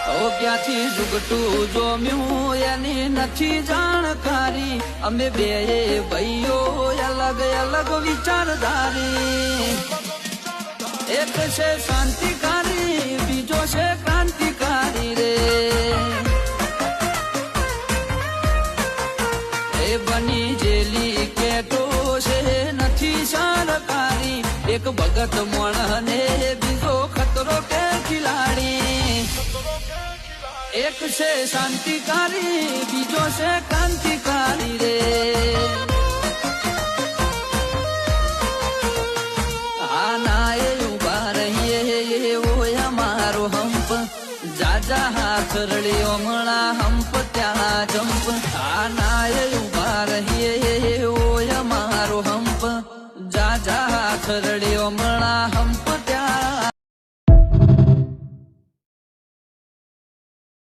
ક્યાંથી જુગટું જોમ્યું એની નથી જાણકારી અમે બે ભાઈઓ અલગ અલગ વિચારધારી એક છે શાંતિકારી બીજો છે ક્રાંતિકારી રે એ બની જેલી કેટો છે નથી સરકારી એક ભગત મોણને બીજો ખતરો કે ખિલાડી એક છે શાંતિકારી બીજો છે ક્રાંતિકારી રે આના એ ઉભા રહીએ એવો અમારો હંપ જાજા હાથ રળ્યો હમણાં હંપ ત્યાં જંપ આના એ